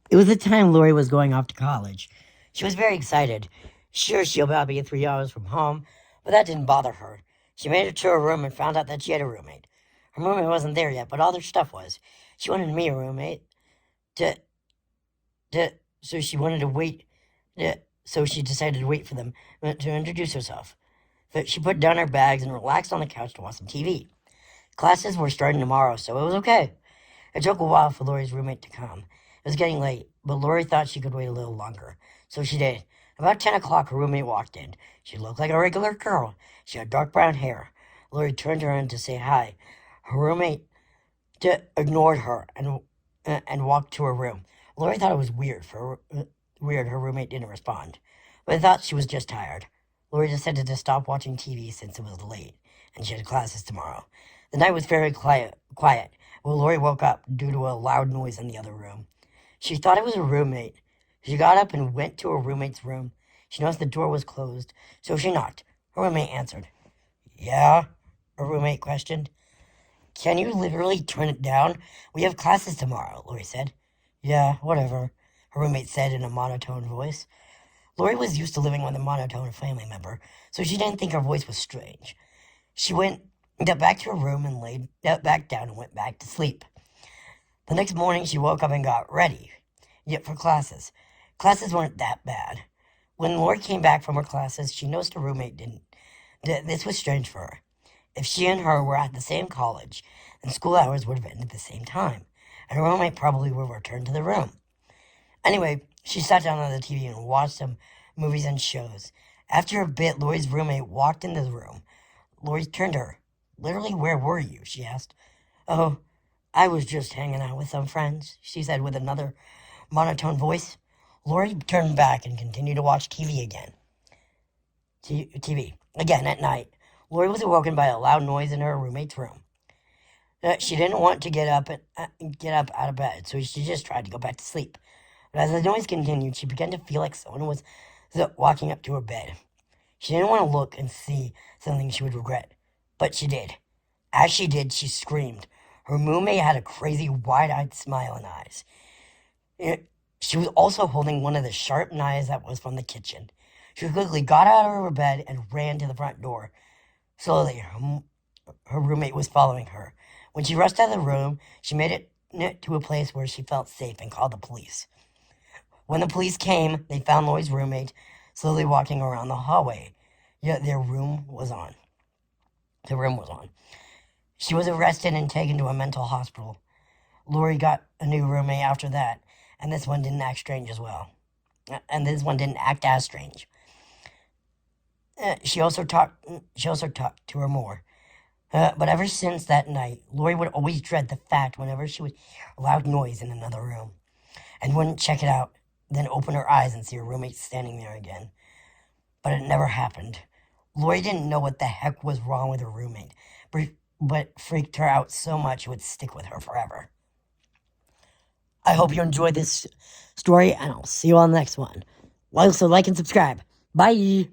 It was the time Lori was going off to college. She was very excited. Sure, she'll about be 3 hours from home, but that didn't bother her. She made it to her room and found out that she had a roommate. Her roommate wasn't there yet, but all their stuff was. She wanted me a roommate to, to so she wanted to wait. So she decided to wait for them to introduce herself. But she put down her bags and relaxed on the couch to watch some TV. Classes were starting tomorrow, so it was okay. It took a while for Lori's roommate to come. It was getting late, but Lori thought she could wait a little longer, so she did. About 10 o'clock, her roommate walked in. She looked like a regular girl. She had dark brown hair. Lori turned around to say hi. Her roommate ignored her and walked to her room. Lori thought it was weird her roommate didn't respond, but I thought she was just tired. Lori decided to stop watching TV since it was late, and she had classes tomorrow. The night was very quiet when Lori woke up due to a loud noise in the other room. She thought it was her roommate. She got up and went to her roommate's room. She noticed the door was closed, so she knocked. Her roommate answered. Yeah? Her roommate questioned. Can you literally turn it down? We have classes tomorrow, Lori said. Yeah, whatever, her roommate said in a monotone voice. Lori was used to living with a monotone family member, so she didn't think her voice was strange. She got back to her room and laid back down and went back to sleep. The next morning, she woke up and got ready, yet for classes. Classes weren't that bad. When Lori came back from her classes, she noticed her roommate didn't. This was strange for her. If she and her were at the same college, then school hours would have ended at the same time, and her roommate probably would have returned to the room. Anyway, she sat down on the TV and watched some movies and shows. After a bit, Lori's roommate walked into the room. Lori turned to her. Literally, where were you? She asked. Oh, I was just hanging out with some friends, she said with another monotone voice. Lori turned back and continued to watch TV again. TV. Again at night. Lori was awoken by a loud noise in her roommate's room. She didn't want to get up out of bed, so she just tried to go back to sleep. But as the noise continued, she began to feel like someone was walking up to her bed. She didn't want to look and see something she would regret, but she did. As she did, she screamed. Her roommate had a crazy, wide-eyed smile and eyes. She was also holding one of the sharp knives that was from the kitchen. She quickly got out of her bed and ran to the front door. Slowly, her roommate was following her. When she rushed out of the room, she made it to a place where she felt safe and called the police. When the police came, they found Lori's roommate slowly walking around the hallway. Yet their room was on. The room was on. She was arrested and taken to a mental hospital. Lori got a new roommate after that, and this one didn't act strange as well. And this one didn't act as strange. She also talked to her more. But ever since that night, Lori would always dread the fact whenever she would hear a loud noise in another room, and wouldn't check it out, then open her eyes and see her roommate standing there again. But it never happened. Lori didn't know what the heck was wrong with her roommate, but freaked her out so much it would stick with her forever. I hope you enjoyed this story, and I'll see you on the next one. Also, like and subscribe. Bye!